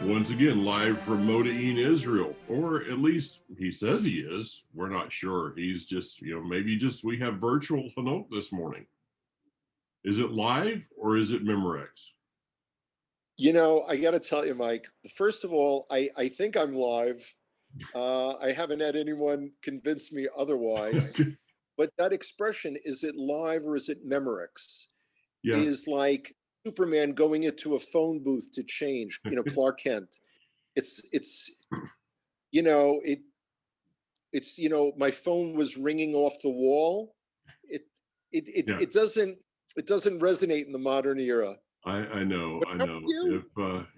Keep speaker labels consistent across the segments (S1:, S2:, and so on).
S1: Once again, live from Modi'in, Israel, or at least he says he is. We're not sure. He's just, maybe just we have virtual Hanok this morning. Is it live or is it Memorex?
S2: I got to tell you, Mike, first of all, I think I'm live. I haven't had anyone convince me otherwise. But that expression, is it live or is it Memorex,
S1: Yeah.
S2: is like Superman going into a phone booth to change, Clark Kent. It's my phone was ringing off the wall. It doesn't resonate in the modern era.
S1: I know.
S2: You?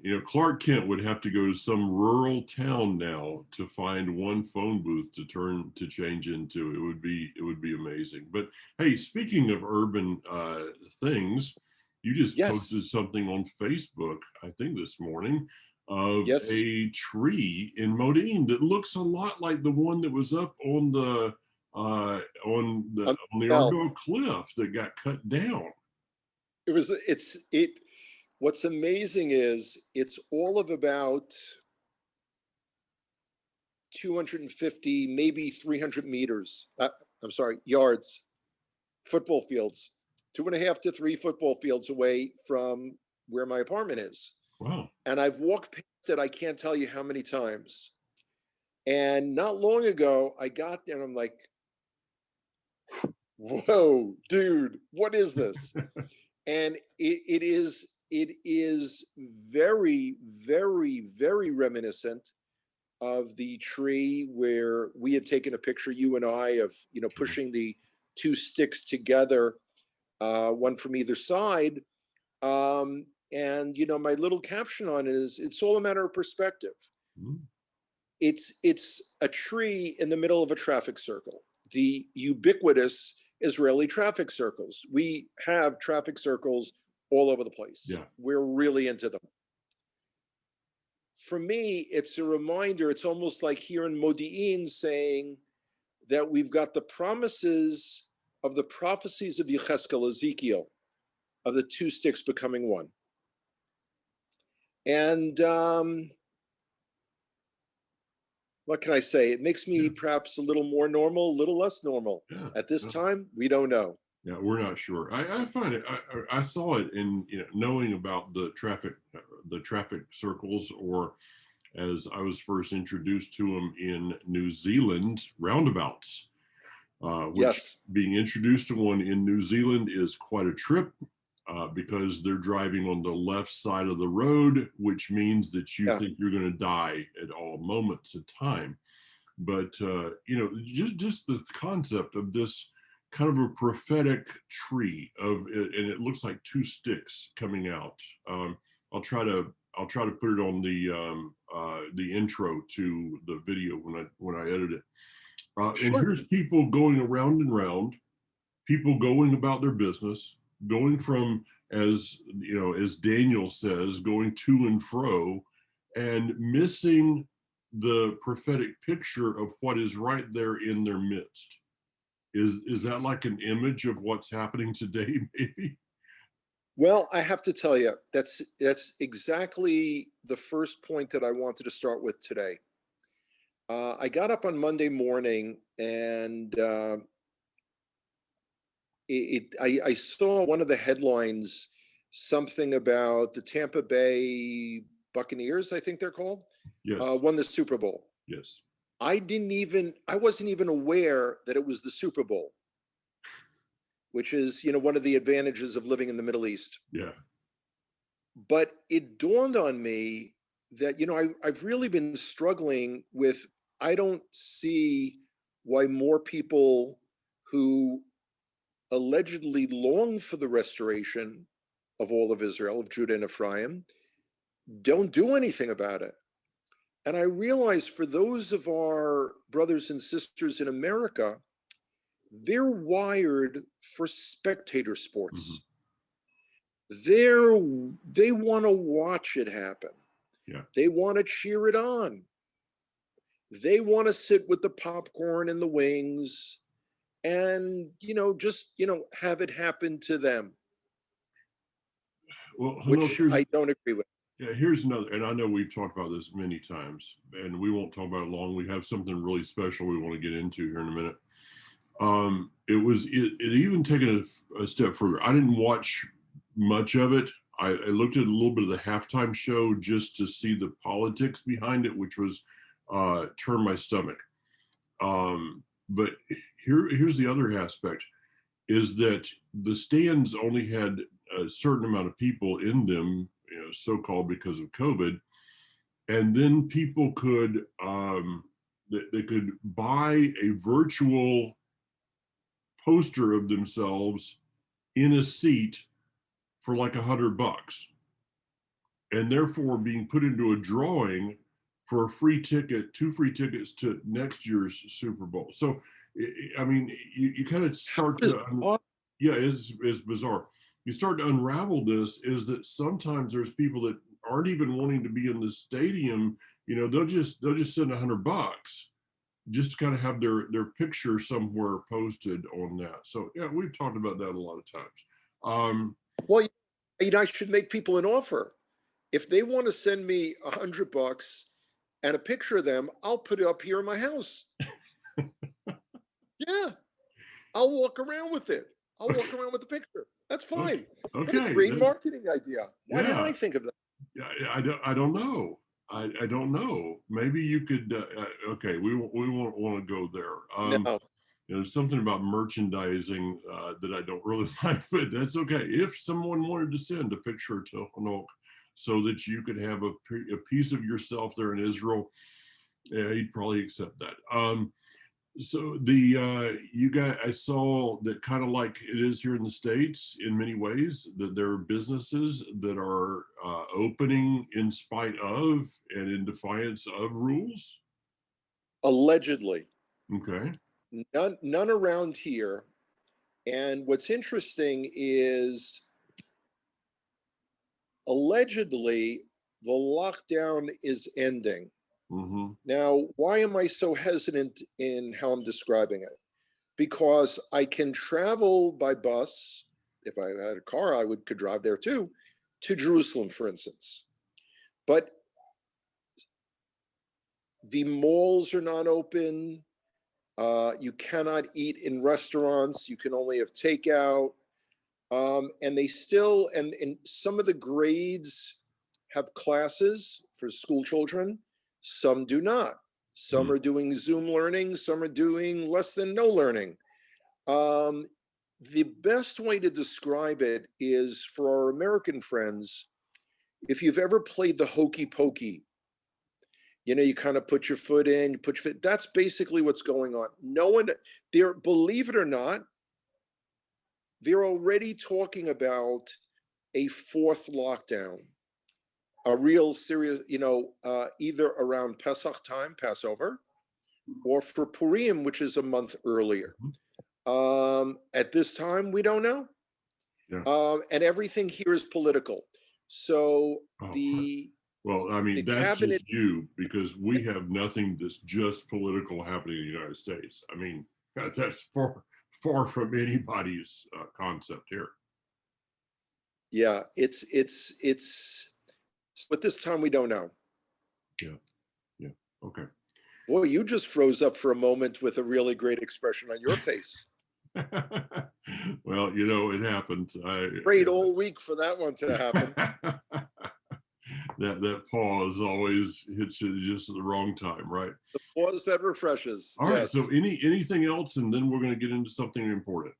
S1: If Clark Kent would have to go to some rural town now to find one phone booth to change into, it would be amazing. But hey, speaking of urban things, you just posted something on Facebook, I think this morning, of a tree in Modine that looks a lot like the one that was up on the Argo Cliff that got cut down.
S2: What's amazing is it's all of about 250, maybe 300 meters. Yards, football fields, 2.5 to 3 football fields away from where my apartment is.
S1: Wow.
S2: And I've walked past it, I can't tell you how many times. And not long ago, I got there and I'm like, whoa, dude, what is this? And it is very, very, very reminiscent of the tree where we had taken a picture, you and I, of pushing the 2 sticks together, one from either side. And my little caption on it is, it's all a matter of perspective.
S1: Mm-hmm.
S2: It's a tree in the middle of a traffic circle, the ubiquitous Israeli traffic circles. We have traffic circles all over the place.
S1: Yeah.
S2: We're really into them. For me, it's a reminder. It's almost like here in Modi'in saying that we've got the promises of the prophecies of Yechezkel, Ezekiel, of the 2 sticks becoming one. And what can I say? It makes me perhaps a little more normal, a little less normal. At this time, we don't know.
S1: Yeah, we're not sure. I find it. I saw it in knowing about the traffic circles, or as I was first introduced to them in New Zealand, roundabouts. Which being introduced to one in New Zealand is quite a trip. Because they're driving on the left side of the road, which means that you think you're going to die at all moments of time. But just the concept of this kind of a prophetic tree and it looks like 2 sticks coming out. I'll try to put it on the intro to the video when I edit it. And here's people going around and round, people going about their business, going from, as Daniel says, going to and fro, and missing the prophetic picture of what is right there in their midst. Is that like an image of what's happening today, maybe?
S2: Well, I have to tell you, that's exactly the first point that I wanted to start with today. I got up on Monday morning and I saw one of the headlines, something about the Tampa Bay Buccaneers, I think they're called, won the Super Bowl.
S1: Yes.
S2: I wasn't even aware that it was the Super Bowl, which is, one of the advantages of living in the Middle East.
S1: Yeah.
S2: But it dawned on me that, I've really been struggling with, I don't see why more people who allegedly long for the restoration of all of Israel, of Judah and Ephraim, don't do anything about it. And I realize for those of our brothers and sisters in America, they're wired for spectator sports. Mm-hmm. They want to watch it happen.
S1: Yeah.
S2: They want to cheer it on. They want to sit with the popcorn and the wings and, just, have it happen to them.
S1: Well,
S2: which I don't agree with.
S1: Yeah, here's another, and I know we've talked about this many times, and we won't talk about it long. We have something really special we want to get into here in a minute. It even taken a step further. I didn't watch much of it. I looked at a little bit of the halftime show just to see the politics behind it, which was turn my stomach. But here's the other aspect is that the stands only had a certain amount of people in them, so-called because of COVID, and then people could they could buy a virtual poster of themselves in a seat for like $100, and therefore being put into a drawing for a free ticket, 2 free tickets to next year's Super Bowl. So, I mean, you kind of start to,
S2: Bizarre.
S1: yeah, it's bizarre. You start to unravel this is that sometimes there's people that aren't even wanting to be in the stadium. They'll just send $100 just to kind of have their picture somewhere posted on that. So yeah, we've talked about that a lot of times. Um,
S2: Well, I should make people an offer. If they want to send me $100 and a picture of them, I'll put it up here in my house. Yeah, I'll walk around with it. I'll walk around with the picture. That's
S1: okay,
S2: fine. What a
S1: okay,
S2: great marketing idea. Why didn't
S1: yeah,
S2: I think of that?
S1: I don't know. I don't know. Maybe you could. Okay, we won't want to go there.
S2: No.
S1: Something about merchandising that I don't really like, but that's okay. If someone wanted to send a picture to Hanok so that you could have a piece of yourself there in Israel, yeah, he'd probably accept that. So the you guys, I saw that kind of like it is here in the States in many ways that there are businesses that are opening in spite of and in defiance of rules.
S2: Allegedly.
S1: Okay.
S2: None around here. And what's interesting is allegedly the lockdown is ending.
S1: Mm-hmm.
S2: Now, why am I so hesitant in how I'm describing it? Because I can travel by bus. If I had a car, I could drive there too, to Jerusalem, for instance. But the malls are not open. You cannot eat in restaurants. You can only have takeout. And they still, and some of the grades have classes for school children. Some do not. Some
S1: Mm.
S2: are doing Zoom learning. Some are doing less than no learning. Um, the best way to describe it is for our American friends, if you've ever played the hokey pokey, you kind of put your foot in, you put your foot, that's basically what's going on. No one there, believe it or not, they're already talking about a fourth lockdown, a real serious, either around Pesach time, Passover, or for Purim, which is a month earlier.
S1: Mhm.
S2: At this time, we don't know.
S1: Yeah.
S2: And everything here is political. So
S1: Oh,
S2: the
S1: well, I
S2: the
S1: mean, that's
S2: cabinet,
S1: just you because we have nothing that's just political happening in the United States. I mean, that's far from anybody's concept here.
S2: yeah, it's. But this time we don't know.
S1: Yeah. Yeah. Okay.
S2: Boy, you just froze up for a moment with a really great expression on your face.
S1: Well, it happened.
S2: Prayed all week for that one to happen.
S1: That pause always hits you just at the wrong time, right?
S2: The pause that refreshes.
S1: All right. So
S2: Yes.
S1: anything else, and then we're going to get into something important.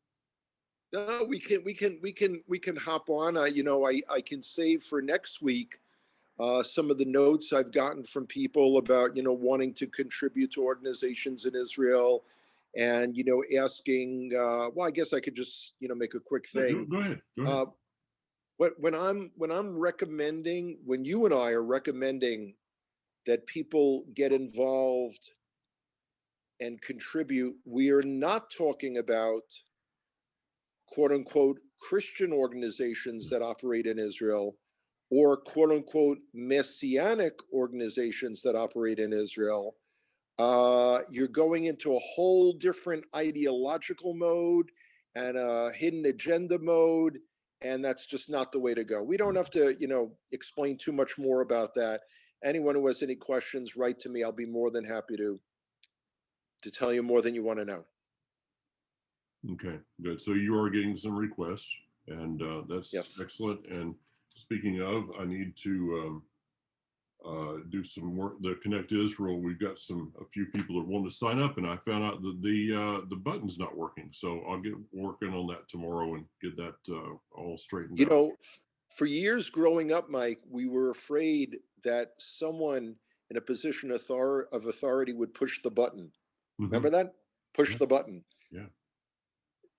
S2: No, we can hop on. I can save for next week some of the notes I've gotten from people about wanting to contribute to organizations in Israel, and asking. Well, I guess I could just make a quick
S1: No,
S2: thing.
S1: go ahead. Go ahead.
S2: Uh, when I'm recommending, when you and I are recommending that people get involved and contribute, we are not talking about quote unquote Christian organizations that operate in Israel or quote unquote messianic organizations that operate in Israel. You're going into a whole different ideological mode and a hidden agenda mode. and that's just not the way to go. We don't have to, explain too much more about that. Anyone who has any questions, write to me. I'll be more than happy to tell you more than you want to know.
S1: Okay, good. So you are getting some requests, and that's
S2: Yes.
S1: excellent. And speaking of, I need to do some work. The Connect Israel, we've got a few people that want to sign up, and I found out that the button's not working. So I'll get working on that tomorrow and get that all straightened
S2: You
S1: out.
S2: know, for years growing up, Mike, we were afraid that someone in a position of authority would push the button.
S1: Hmm.
S2: Remember that? Push
S1: Yeah,
S2: the button.
S1: yeah.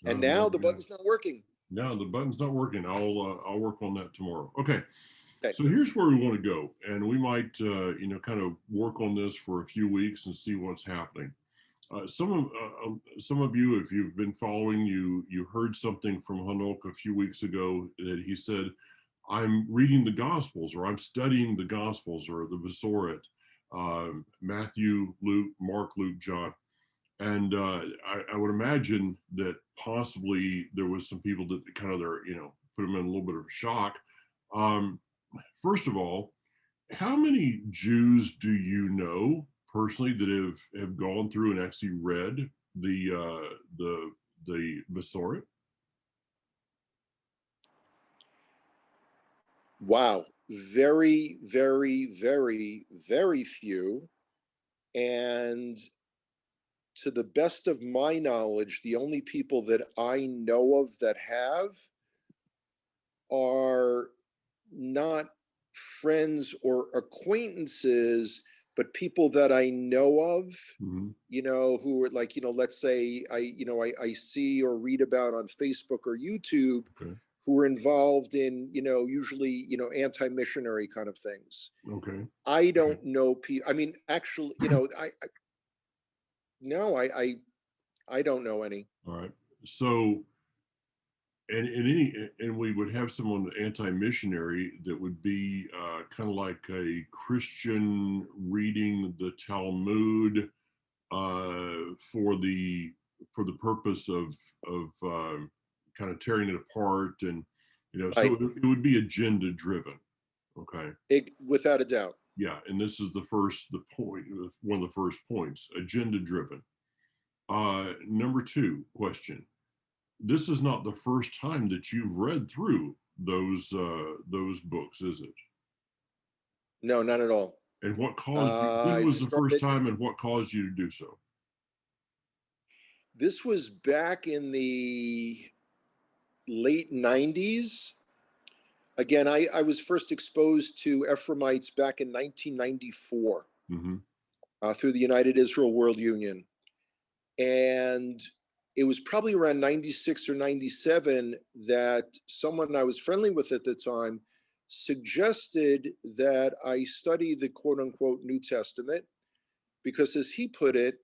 S1: I
S2: And now
S1: remember.
S2: the
S1: Yeah.
S2: button's not working.
S1: No, the button's not working. I'll work on that tomorrow. Okay.
S2: Okay.
S1: So here's where we want to go, and we might kind of work on this for a few weeks and see what's happening. Some of you, if you've been following, you heard something from Hanok a few weeks ago that he said, "I'm reading the Gospels, or I'm studying the Gospels, or the Besoret, Matthew, Luke, Mark, Luke, John." And I would imagine that possibly there was some people that kind of put them in a little bit of shock. Um, First of all, how many Jews do you know personally that have gone through and actually read the Masoret?
S2: Wow. Very, very, very, very few. And to the best of my knowledge, the only people that I know of that have are not friends or acquaintances, but people that I know of,
S1: Mm-hmm.
S2: who are like, let's say I see or read about on Facebook or YouTube,
S1: Okay.
S2: who are involved in, usually, anti-missionary kind of things.
S1: Okay.
S2: I
S1: Okay.
S2: don't know people. I mean, actually, I no, I don't know any.
S1: All right. So, and we would have someone anti-missionary that would be kind of like a Christian reading the Talmud for the purpose of kind of tearing it apart, and so
S2: Right.
S1: it would be agenda driven. Okay.
S2: Without a doubt.
S1: Yeah, and this is the point, one of the first points, agenda driven. Number two question: this is not the first time that you've read through those books, is it?
S2: No, not at all.
S1: And what caused you? When
S2: I
S1: was the first
S2: started.
S1: time, and what caused you to do so?
S2: This was back in the late '90s. Again, I was first exposed to Ephraimites back in 1994
S1: Mm-hmm.
S2: through the United Israel World Union. And it was probably around 96 or 97 that someone I was friendly with at the time suggested that I study the quote unquote New Testament, because, as he put it,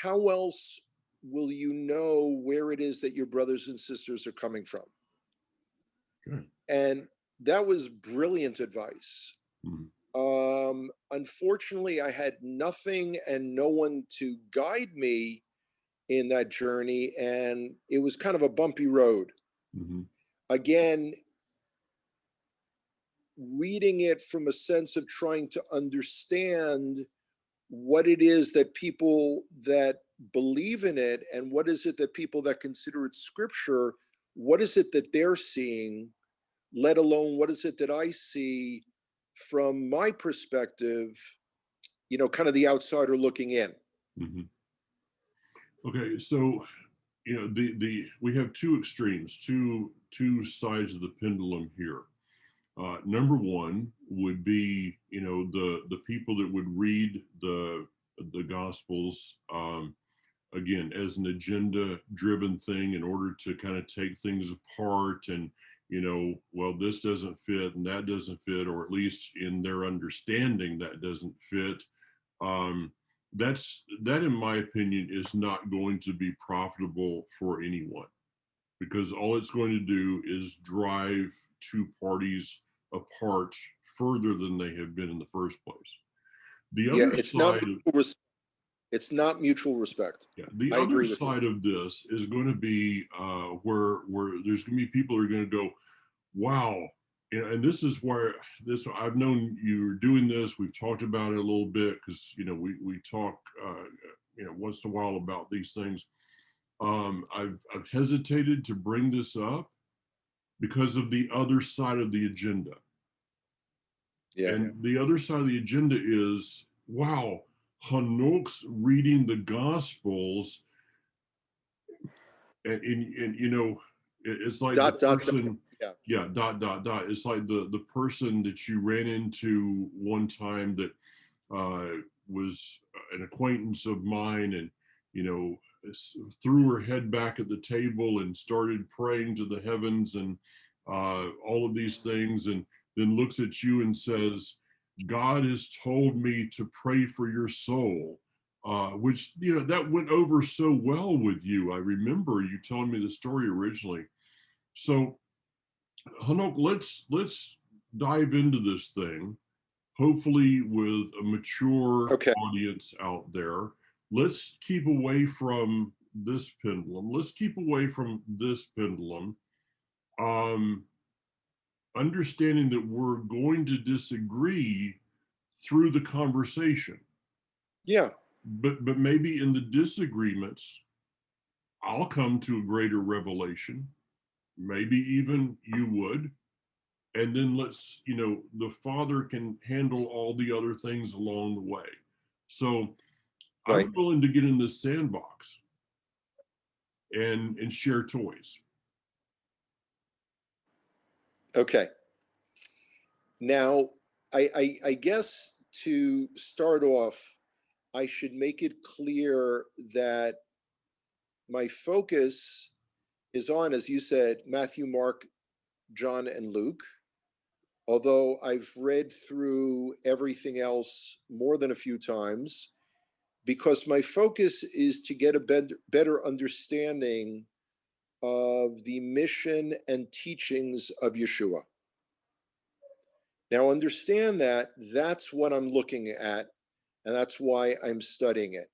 S2: how else will you know where it is that your brothers and sisters are coming from?
S1: Okay.
S2: And that was brilliant advice.
S1: Mm-hmm.
S2: Unfortunately, I had nothing and no one to guide me in that journey, and it was kind of a bumpy road.
S1: Mm-hmm.
S2: Again, reading it from a sense of trying to understand what it is that people that believe in it, and what is it that people that consider it scripture, what is it that they're seeing, let alone what is it that I see from my perspective, kind of the outsider looking in.
S1: Mm-hmm. Okay, so the we have two extremes, two sides of the pendulum here. Number one would be the people that would read the Gospels, again, as an agenda driven thing in order to kind of take things apart, and well, this doesn't fit and that doesn't fit, or at least in their understanding that doesn't fit. um, that in my opinion is not going to be profitable for anyone, because all it's going to do is drive two parties apart further than they have been in the first place. The
S2: Yeah,
S1: other side of
S2: it's not mutual respect.
S1: Yeah, the
S2: I
S1: other
S2: agree with you.
S1: side of this is going to be where there's going to be people who are going to go, wow. And this is where this I've known you were doing this. We've talked about it a little bit because we talk once in a while about these things. I've hesitated to bring this up because of the other side of the agenda.
S2: Yeah.
S1: And the other side of the agenda is, wow, Hanok's reading the Gospels, and it's like the
S2: Dot, dot, dot.
S1: person,
S2: Yeah.
S1: yeah, dot dot dot. It's like the person that you ran into one time that was an acquaintance of mine, and you know threw her head back at the table and started praying to the heavens and all of these things, and then looks at you and says, God has told me to pray for your soul, which that went over so well with you. I remember you telling me the story originally. So Hanok, let's dive into this thing, hopefully with a mature
S2: Okay.
S1: audience out there. Let's keep away from this pendulum. Let's keep away from this pendulum. Um, Understanding that we're going to disagree through the conversation,
S2: Yeah.
S1: but maybe in the disagreements, I'll come to a greater revelation. Maybe even you would. And then the Father can handle all the other things along the way. So
S2: Right.
S1: I'm willing to get in this sandbox and share toys.
S2: Okay. Now, I guess to start off, I should make it clear that my focus is on, as you said, Matthew, Mark, John, and Luke. Although I've read through everything else more than a few times, because my focus is to get a better understanding of the mission and teachings of Yeshua. Now, understand that that's what I'm looking at, and that's why I'm studying it.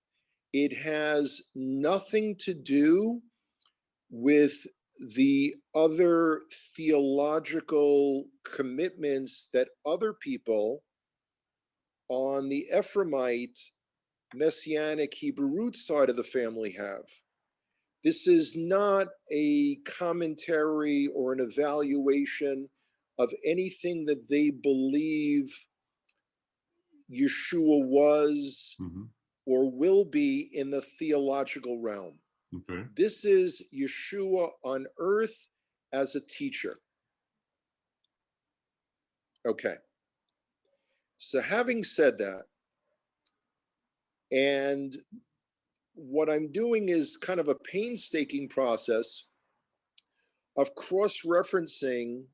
S2: It has nothing to do with the other theological commitments that other people on the Ephraimite Messianic Hebrew root side of the family have. This is not a commentary or an evaluation of anything that they believe Yeshua was
S1: Mm-hmm.
S2: or will be in the theological realm.
S1: Okay.
S2: This is Yeshua on earth as a teacher. Okay. So, having said that, and what I'm doing is kind of a painstaking process of cross referencing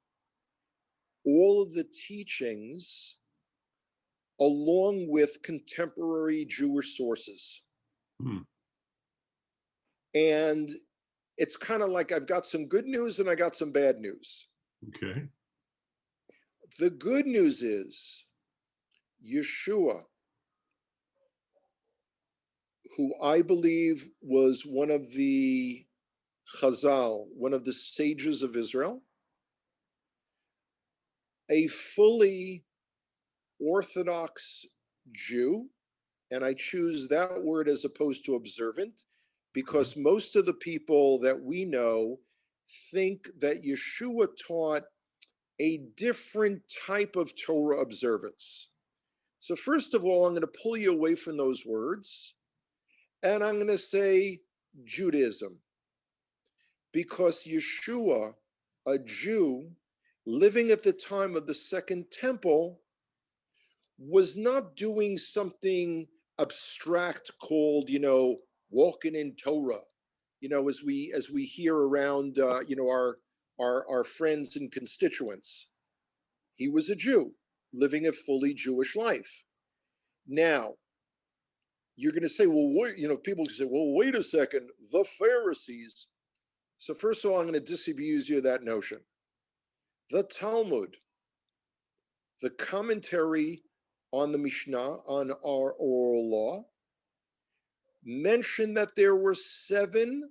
S2: all of the teachings along with contemporary Jewish sources.
S1: Hmm.
S2: And it's kind of like I've got some good news and I got some bad news.
S1: Okay.
S2: The good news is Yeshua, who I believe was one of the Chazal, one of the sages of Israel, a fully Orthodox Jew, and I choose that word as opposed to observant,
S1: Okay.
S2: because most of the people that we know think that Yeshua taught a different type of Torah observance. So, first of all, I'm going to pull you away from those words and I'm going to say Judaism, because Yeshua, a Jew living at the time of the Second Temple, was not doing something abstract called, walking in Torah, as we hear around, our friends and constituents. He was a Jew living a fully Jewish life. Now, you're going to say, well, people say, well, wait a second, the Pharisees. So first of all, I'm going to disabuse you of that notion. The Talmud, the commentary on the Mishnah, on our oral law, mentioned that there were 7,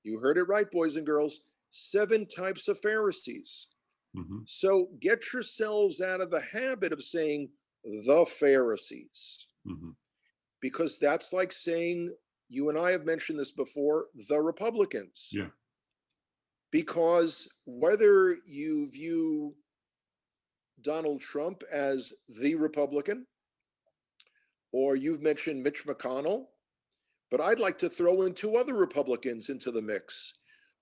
S2: you heard it right, boys and girls, 7 types of Pharisees.
S1: Hmm.
S2: So get yourselves out of the habit of saying the Pharisees,
S1: Hmm.
S2: because that's like saying, you and I have mentioned this before, the Republicans.
S1: Yeah.
S2: Because whether you view Donald Trump as the Republican, or you've mentioned Mitch McConnell, but I'd like to throw in 2 other Republicans into the mix.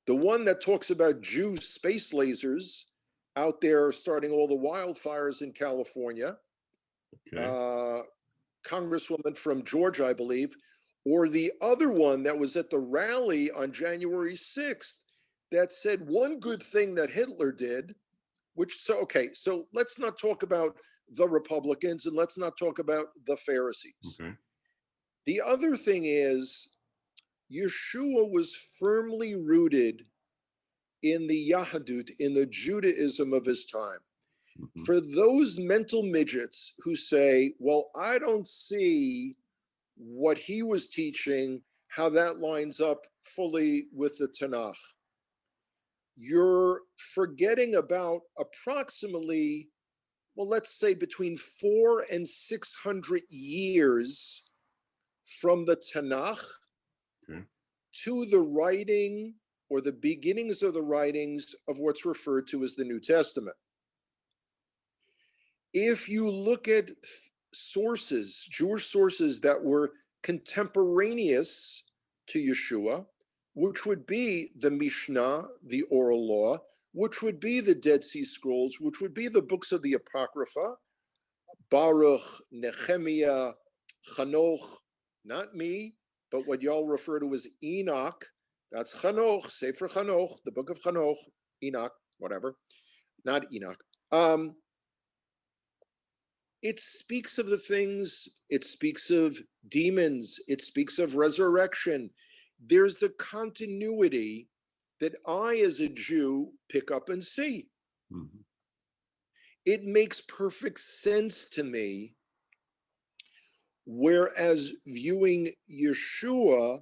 S2: The one that talks about Jew space lasers out there starting all the wildfires in California,
S1: Okay.
S2: uh, Congresswoman from Georgia, I believe, or the other one that was at the rally on January 6th that said one good thing that Hitler did, which, so, okay, so let's not talk about the Republicans and let's not talk about the Pharisees.
S1: Okay.
S2: The other thing is, Yeshua was firmly rooted in the Yahadut, in the Judaism of his time.
S1: Hmm.
S2: For those mental midgets who say, well, I don't see what he was teaching, how that lines up fully with the Tanakh, you're forgetting about approximately, well, let's say between 400 and 600 years from the Tanakh
S1: Okay.
S2: to the writing or the beginnings of the writings of what's referred to as the New Testament. If you look at sources, Jewish sources that were contemporaneous to Yeshua, which would be the Mishnah, the oral law, which would be the Dead Sea Scrolls, which would be the books of the Apocrypha, Baruch, Nehemiah, Chanoch, not me, but what y'all refer to as Enoch. That's Chanoch, Sefer Chanoch, the book of Chanoch, Enoch, whatever, not Enoch. It speaks of the things, it speaks of demons, it speaks of resurrection. There's the continuity that I, as a Jew, pick up and see.
S1: Hmm.
S2: It makes perfect sense to me. Whereas viewing Yeshua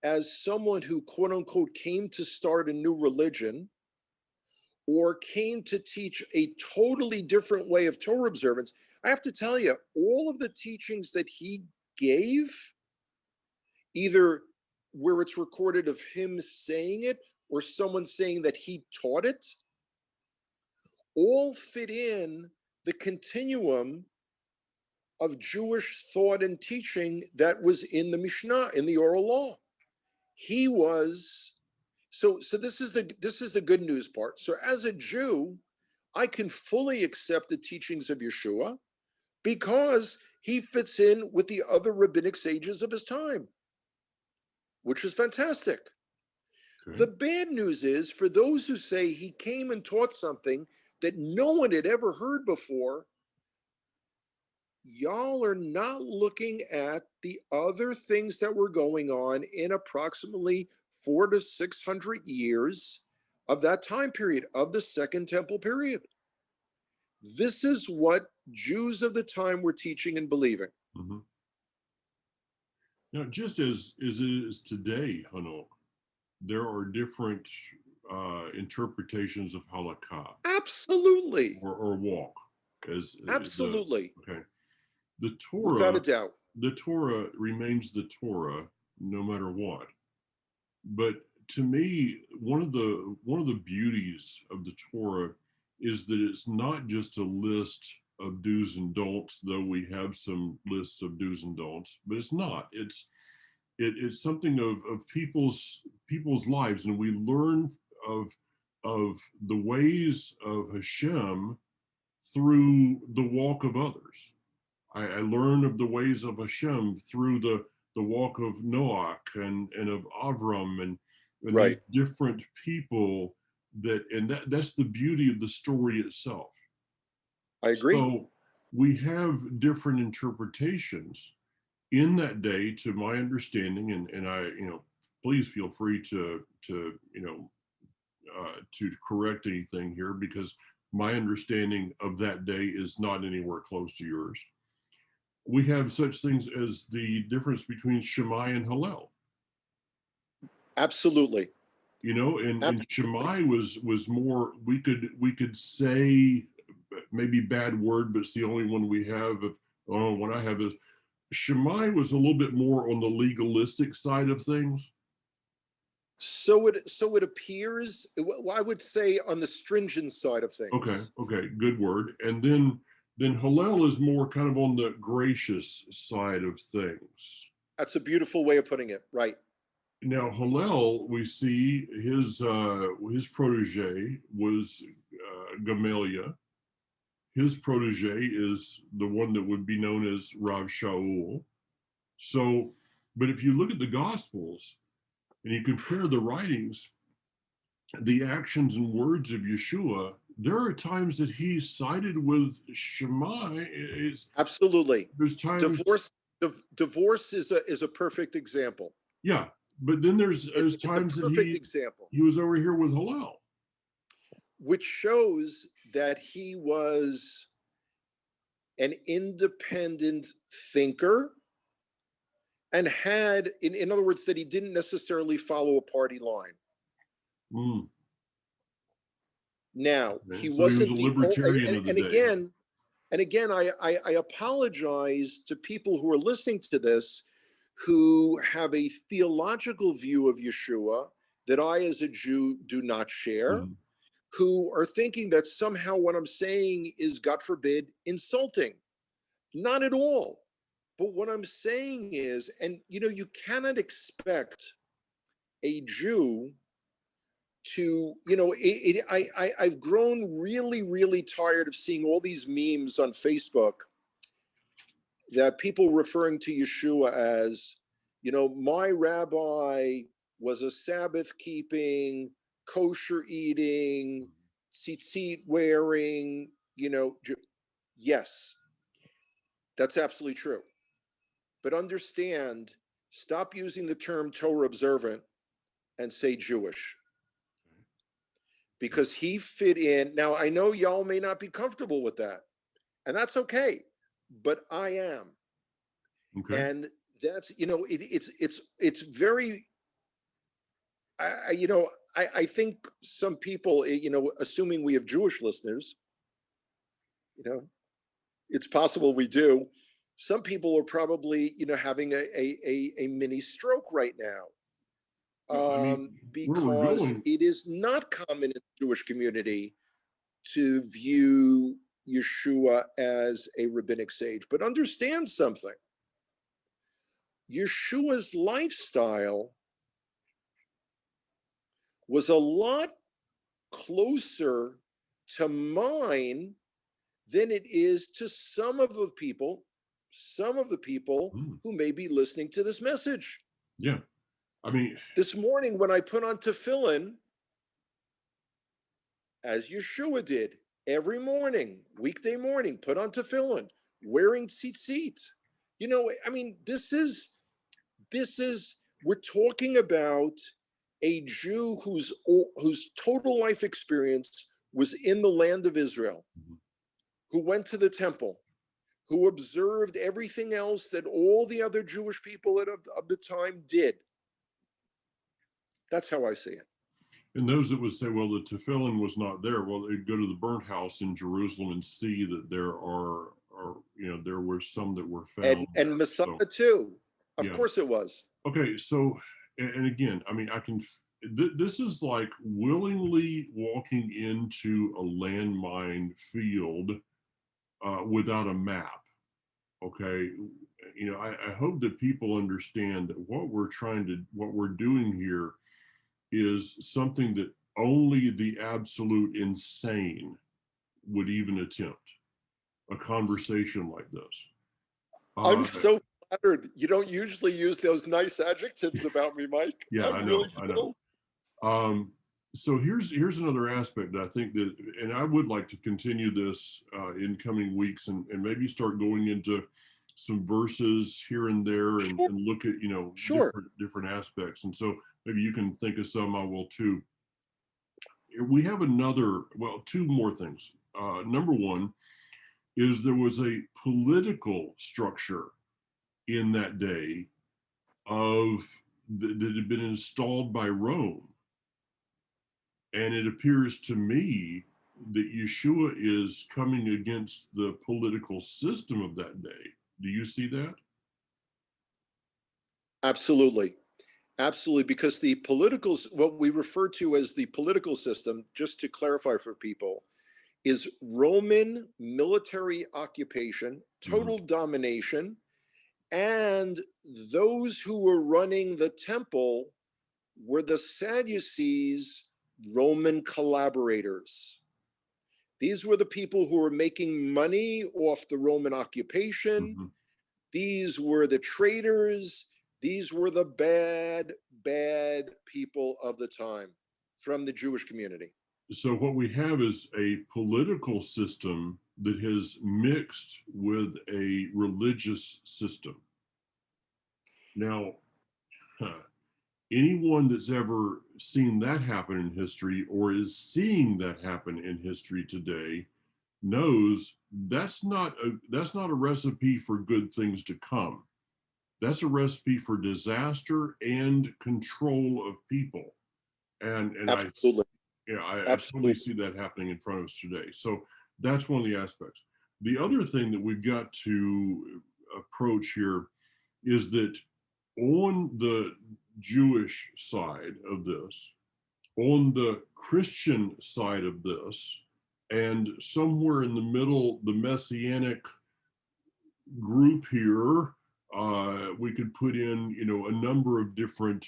S2: as someone who, quote unquote, came to start a new religion or came to teach a totally different way of Torah observance, I have to tell you, all of the teachings that he gave, either where it's recorded of him saying it or someone saying that he taught it, all fit in the continuum of Jewish thought and teaching that was in the Mishnah, in the oral law. He was, so this is the good news part. So as a Jew, I can fully accept the teachings of Yeshua because he fits in with the other rabbinic sages of his time, which is fantastic.
S1: Okay.
S2: The bad news is, for those who say he came and taught something that no one had ever heard before, y'all are not looking at the other things that were going on in approximately 400 to 600 years of that time period, of the Second Temple period. This is what Jews of the time were teaching and believing.
S1: Hmm. Now, just as it is today, Hanok, there are different interpretations of halakha
S2: Absolutely.
S1: or walk, as the
S2: Absolutely.
S1: okay. The
S2: Without a
S1: Torah,
S2: doubt.
S1: the Torah remains the Torah no matter what. But to me, one of the beauties of the Torah is that it's not just a list of do's and don'ts, though we have some lists of do's and don'ts, but it's not. It's something of people's lives, and we learn of of the ways of Hashem through the walk of others. I learn of the ways of Hashem through the walk of Noah and of Avram and these
S2: Right.
S1: different people that's the beauty of the story itself.
S2: I agree.
S1: So we have different interpretations in that day, to my understanding, and I, please feel free to correct anything here because my understanding of that day is not anywhere close to yours. We have such things as the difference between Shema and Hallel.
S2: Absolutely.
S1: and
S2: Absolutely.
S1: Shammai was more, we could say maybe bad word, but it's the only one we have. One I have is Shammai was a little bit more on the legalistic side of things.
S2: So it appears, well, I would say on the stringent side of
S1: Okay,
S2: things.
S1: okay, good word. And then Hillel is more kind of on the gracious side of things.
S2: That's a beautiful way of putting it. Right.
S1: Now Hillel, we see his protege was Gamaliel. His protege is the one that would be known as Rav Shaul. So, but if you look at the Gospels and you compare the writings, the actions and words of Yeshua, there are times that he sided with Shammai.
S2: Absolutely.
S1: There's times,
S2: Divorce. Divorce is a perfect example.
S1: yeah, but then there's
S2: It's a
S1: times that
S2: perfect example,
S1: he was over here with Hillel.
S2: which shows that he was an independent thinker and had, in other words, that he didn't necessarily follow a party line.
S1: Mm,
S2: Now, he
S1: okay. So he was a
S2: wasn't the only,
S1: libertarian of the
S2: and
S1: day.
S2: again, I apologize to people who are listening to this who have a theological view of Yeshua that I, as a Jew, do not share,
S1: Mhm.
S2: who are thinking that somehow what I'm saying is, God forbid, insulting. Not at all. But what I'm saying is, and you cannot expect a Jew to, I've grown really, really tired of seeing all these memes on Facebook that people referring to Yeshua as, my rabbi was a Sabbath keeping, kosher eating, tzitzit wearing, yes, that's absolutely true. But understand, stop using the term Torah observant and say Jewish, because he fit in. Now, I know y'all may not be comfortable with that, and that's okay, but I am.
S1: Okay.
S2: And that's, it's very, I you know, I think some people, assuming we have Jewish listeners, you know, it's possible we do. Some people are probably, having a mini stroke right now,
S1: Yeah, I mean, where we're
S2: because
S1: going,
S2: it is not common in the Jewish community to view Yeshua as a rabbinic sage. But understand something: Yeshua's lifestyle was a lot closer to mine than it is to some of the people
S1: mm,
S2: who may be listening to this message.
S1: yeah, I mean,
S2: This morning, when I put on tefillin, as Yeshua did every morning, weekday morning, put on tefillin, wearing tzitzit. I mean, this is we're talking about a Jew whose total life experience was in the land of Israel,
S1: mhm.
S2: who went to the temple, who observed everything else that all the other Jewish people of the time did. That's how I see it.
S1: And those that would say, well, the tefillin was not there, well, they'd go to the burnt house in Jerusalem and see that there were some that were
S2: And
S1: found
S2: and
S1: there.
S2: Messiah
S1: So,
S2: too. Of
S1: yeah.
S2: course it was.
S1: Okay. So, and again, I mean, this is like willingly walking into a landmine field without a map. Okay. I hope that people understand that what we're doing here is something that only the absolute insane would even attempt a conversation like this.
S2: I'm
S1: Uh,
S2: so flattered. You don't usually use those nice adjectives about me, Mike.
S1: yeah,
S2: I
S1: I
S2: really
S1: know, I know.
S2: feel.
S1: So here's another aspect that I think that, and I would like to continue this in coming weeks, and maybe start going into some verses here and there, and,
S2: Sure,
S1: and look at
S2: sure.
S1: different aspects. And so maybe you can think of some. I will too. We have two more things. Number one is there was a political structure in that day of that had been installed by Rome. And it appears to me that Yeshua is coming against the political system of that day. Do you see that?
S2: Absolutely. Absolutely. Because the political, what we refer to as the political system, just to clarify for people, is Roman military occupation,
S1: Mm-hmm.
S2: total domination, and those who were running the temple were the Sadducees, Roman collaborators. These were the people who were making money off the Roman occupation.
S1: Mm-hmm.
S2: These were the traitors. These were the bad, bad people of the time from the Jewish community.
S1: So what we have is a political system that has mixed with a religious system. Now, huh, anyone that's ever seen that happen in history or is seeing that happen in history today knows that's not a recipe for good things to come. That's a recipe for disaster and control of people. And I
S2: Absolutely.
S1: yeah, I totally
S2: Absolutely.
S1: see that happening in front of us today. So that's one of the aspects. The other thing that we've got to approach here is that on the Jewish side of this, on the Christian side of this, and somewhere in the middle, the Messianic group here, we could put in, a number of different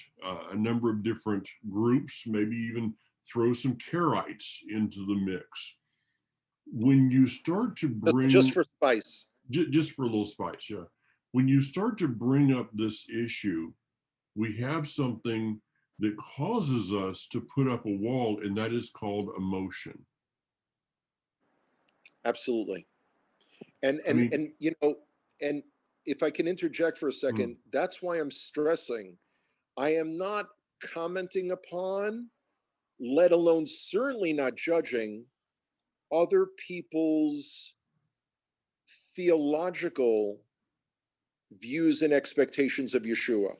S1: groups, maybe even throw some Karaites into the mix. When you start to
S2: Just
S1: bring,
S2: for spice.
S1: just for a little spice, yeah. When you start to bring up this issue, we have something that causes us to put up a wall, and that is called emotion.
S2: Absolutely. And
S1: I
S2: and
S1: mean,
S2: and you know, and if I can interject for a
S1: mm,
S2: second, that's why I'm stressing. I am not commenting upon, let alone certainly not judging other people's theological views and expectations of Yeshua.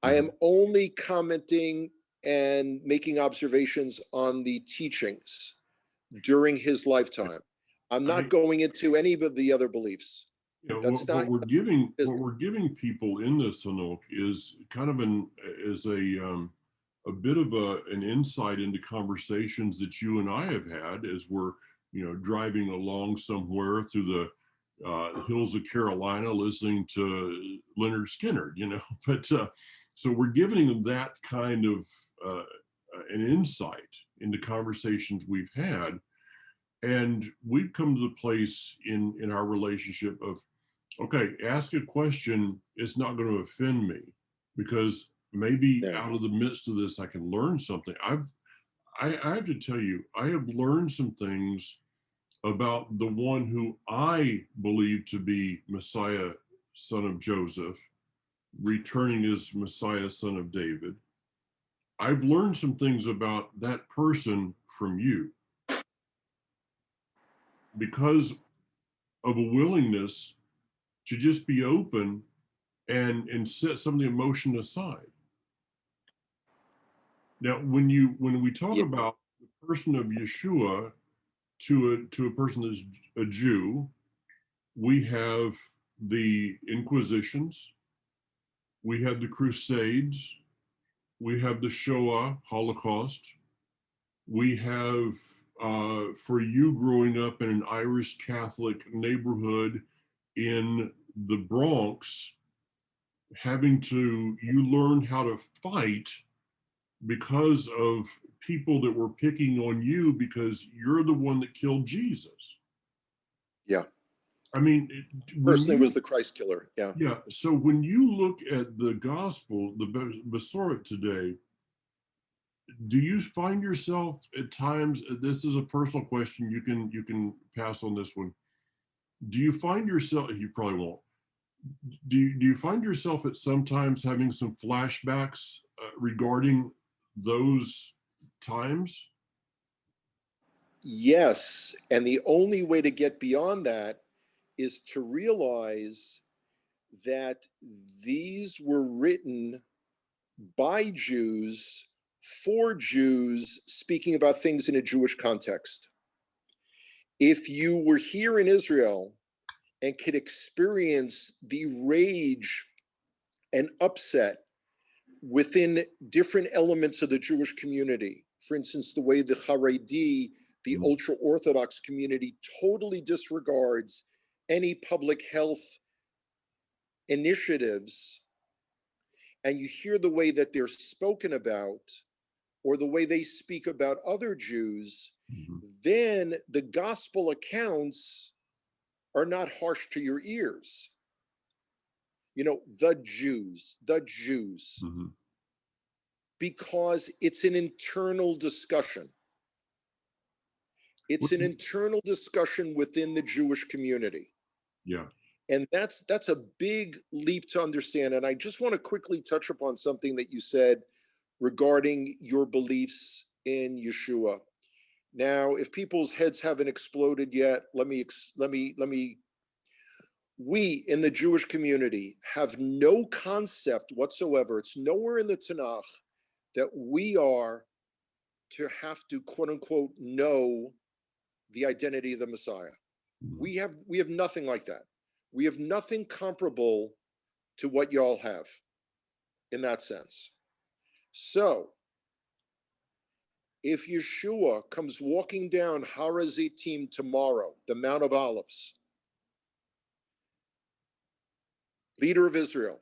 S2: I am
S1: mhm.
S2: only commenting and making observations on the teachings during his lifetime. I'm not
S1: I,
S2: going into any of the other beliefs. That's
S1: what
S2: not
S1: we're giving what
S2: business.
S1: we're giving people in this Hanok is kind of a bit of an insight into conversations that you and I have had as we're driving along somewhere through the hills of Carolina, listening to Leonard Skinner. But so we're giving them that kind of an insight into conversations we've had, and we've come to the place in our relationship of, okay, ask a question. It's not going to offend me because maybe
S2: Yeah.
S1: out of the midst of this, I can learn something. I have to tell you, I have learned some things about the one who I believe to be Messiah, son of Joseph, returning as Messiah, son of David. I've learned some things about that person from you because of a willingness to just be open and set some of the emotion aside. Now, when we talk
S2: Yeah.
S1: about the person of Yeshua to a person that's a Jew, we have the Inquisitions, we have the Crusades, we have the Shoah Holocaust, we have for you growing up in an Irish Catholic neighborhood in the Bronx, having to you learn how to fight because of people that were picking on you because you're the one that killed Jesus.
S2: Yeah.
S1: I mean, when
S2: Personally was
S1: you,
S2: the Christ killer. Yeah.
S1: yeah, so when you look at the gospel, the Besorah today, do you find yourself at times, this is a personal question, you can pass on this one. Do you find yourself, you probably won't, do you find yourself at sometimes having some flashbacks regarding those times?
S2: Yes. And the only way to get beyond that is to realize that these were written by Jews for Jews speaking about things in a Jewish context. If you were here in Israel and could experience the rage and upset within different elements of the Jewish community, for instance, the way the Haredi, the
S1: Mm,
S2: ultra Orthodox community, totally disregards any public health initiatives, and you hear the way that they're spoken about or the way they speak about other Jews,
S1: mhm.
S2: then the gospel accounts are not harsh to your ears. You know, the Jews,
S1: Mhm.
S2: because it's an internal discussion. It's
S1: What-
S2: an internal discussion within the Jewish community.
S1: Yeah.
S2: And that's a big leap to understand. And I just want to quickly touch upon something that you said regarding your beliefs in Yeshua. Now, if people's heads haven't exploded yet, let me we in the Jewish community have no concept whatsoever. It's nowhere in the Tanakh that we are to have to quote unquote know the identity of the Messiah.
S1: Mhm.
S2: We have nothing like that. We have nothing comparable to what y'all have in that sense. So if Yeshua comes walking down Har Hazeitim tomorrow, the Mount of Olives, leader of Israel,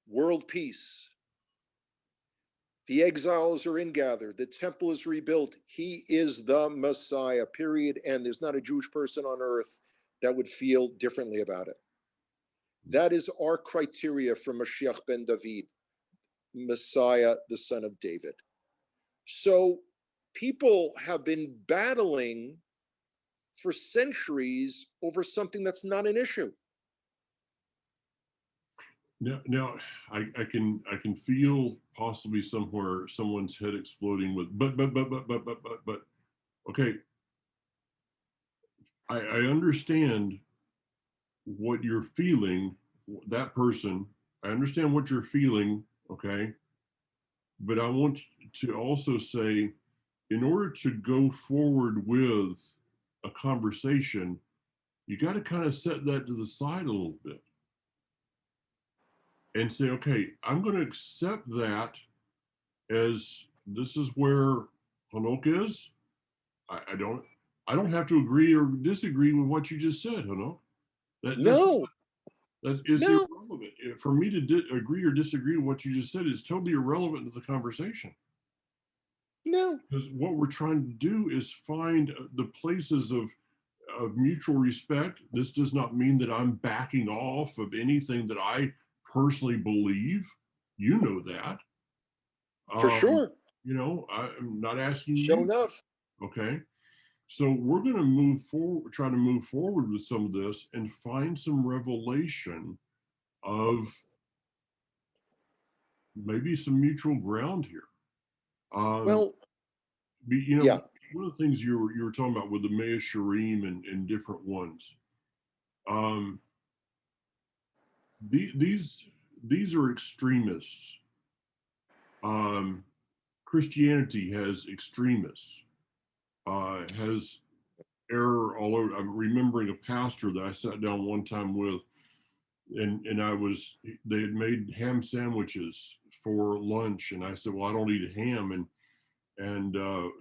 S2: world peace, the exiles are ingathered, the temple is rebuilt, he is the Messiah, period. And there's not a Jewish person on earth that would feel differently about it. That is our criteria for Mashiach ben David, Messiah, the son of David. So people have been battling for centuries over something that's not an issue.
S1: Now, I can feel possibly somewhere someone's head exploding with but. Okay, I understand what you're feeling. That person, I understand what you're feeling. Okay, but I want to also say, in order to go forward with a conversation, you got to kind of set that to the side a little bit and say, okay, I'm going to accept that as this is where Hanok is. I don't have to agree or disagree with what you just said, Hanok. That's
S2: No,
S1: that is
S2: no,
S1: irrelevant. For me to agree or disagree with what you just said is totally irrelevant to the conversation.
S2: no,
S1: Because what we're trying to do is find the places of mutual respect. This does not mean that I'm backing off of anything that I personally believe. You know that.
S2: for
S1: Um,
S2: sure.
S1: I'm not asking
S2: Show
S1: you.
S2: enough.
S1: Okay. So we're going to move forward, try to move forward with some of this and find some revelation of maybe some mutual ground here. Um,
S2: Well,
S1: be, you know,
S2: yeah.
S1: one of the things you were talking about with the Mea Sherim and different ones. Um, these these are extremists. Um, Christianity has extremists. Has error all over. I'm remembering a pastor that I sat down one time with, and they had made ham sandwiches for lunch, and I said, well, I don't eat ham, and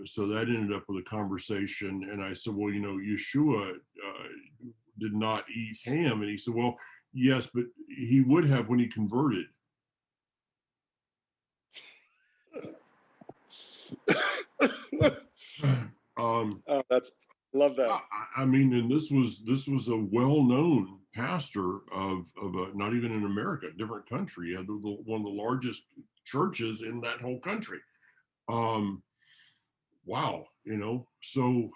S1: so that ended up with a conversation, and I said, well, Yeshua did not eat ham, and he said, well, yes, but he would have when he converted. um,
S2: That's love that.
S1: I mean, and this was a well-known pastor of not even in America, a different country, one of the largest churches in that whole country. Um, wow, so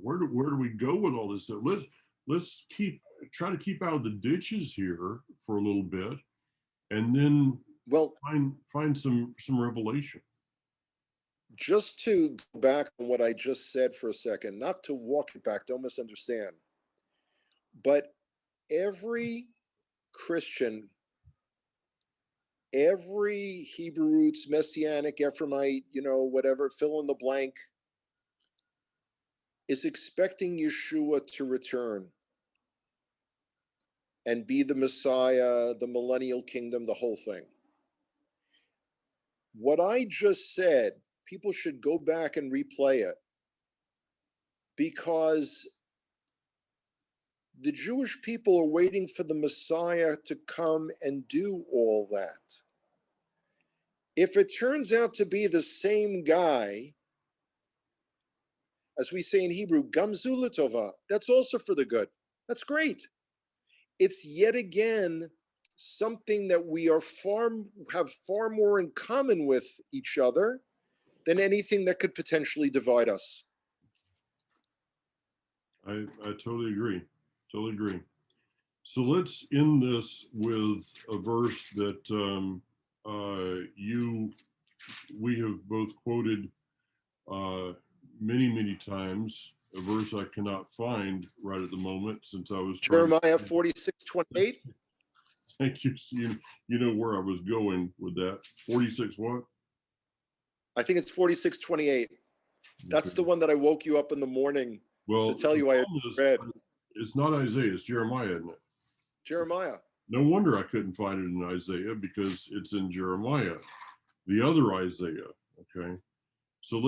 S1: where do we go with all this? So let's try to keep out of the ditches here for a little bit, and then
S2: Well,
S1: find some revelation.
S2: just to go back on what I just said for a second, not to walk it back, don't misunderstand, but every Christian every Hebrew roots, Messianic, Ephraimite, whatever, fill in the blank, is expecting Yeshua to return and be the Messiah, the millennial kingdom, the whole thing. What I just said, people should go back and replay it, because the Jewish people are waiting for the Messiah to come and do all that. If it turns out to be the same guy, as we say in Hebrew, gamzu l'tova, that's also for the good. That's great. It's yet again something that we have far more in common with each other than anything that could potentially divide us.
S1: I totally agree. Totally agree. So let's end this with a verse that we have both quoted many times. A verse I cannot find right at the moment, since I was trying.
S2: Jeremiah 46:28.
S1: Thank you. So you know where I was going with that. 46 what?
S2: I think it's 46:28. That's
S1: Okay.
S2: the one that I woke you up in the morning
S1: Well,
S2: to tell
S1: the
S2: you I had
S1: problem is,
S2: read.
S1: it's not Isaiah, it's Jeremiah, isn't it?
S2: Jeremiah.
S1: No wonder I couldn't find it in Isaiah, because it's in Jeremiah, the other Isaiah. Okay. So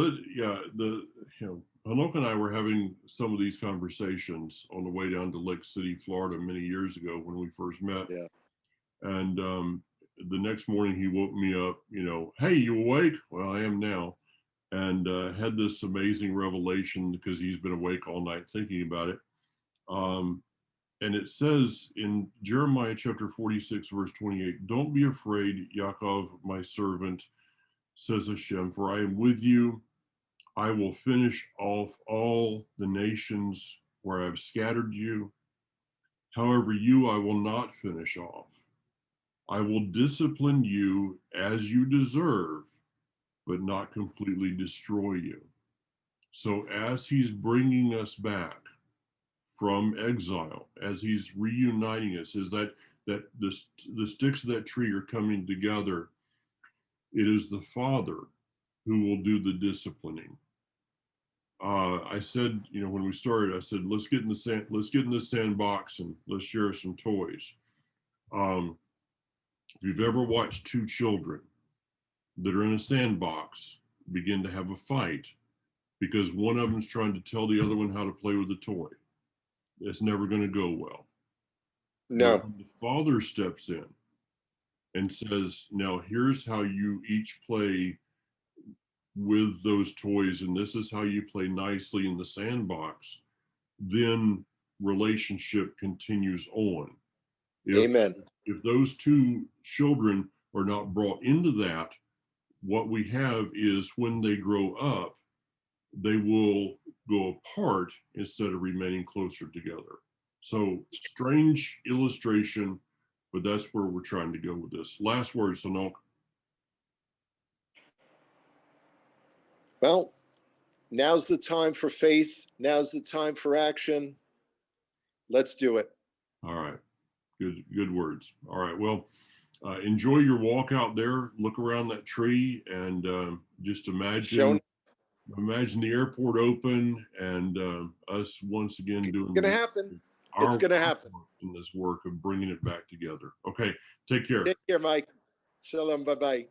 S1: Hanok and I were having some of these conversations on the way down to Lake City, Florida, many years ago when we first met.
S2: Yeah.
S1: And the next morning he woke me up, hey, you awake? Well, I am now. And had this amazing revelation, because he's been awake all night thinking about it. And it says in Jeremiah chapter 46, verse 28, don't be afraid, Yaakov, my servant, says Hashem, for I am with you. I will finish off all the nations where I've scattered you. However, you I will not finish off. I will discipline you as you deserve, but not completely destroy you. So as he's bringing us back from exile, as he's reuniting us, is that the sticks of that tree are coming together. It is the Father who will do the disciplining. I said, when we started, I said, let's get in the sandbox and let's share some toys. If you've ever watched two children that are in a sandbox begin to have a fight because one of them's trying to tell the other one how to play with the toy, it's never going to go well. But
S2: No.
S1: when the father steps in and says, now here's how you each play with those toys, and this is how you play nicely in the sandbox, then relationship continues on. If
S2: Amen.
S1: if those two children are not brought into that, what we have is when they grow up, they will go apart instead of remaining closer together. So strange illustration, but that's where we're trying to go with this. Last words, Sanok.
S2: Well, now's the time for faith. Now's the time for action. Let's do it.
S1: All right, good words. All right, well, enjoy your walk out there. Look around that tree and just imagine
S2: Showing
S1: the airport open and us once again
S2: it's
S1: doing
S2: gonna happen. It's
S1: our
S2: gonna happen.
S1: part in this work of bringing it back together. Okay, take care.
S2: Take care, Mike. Shalom. Bye-bye.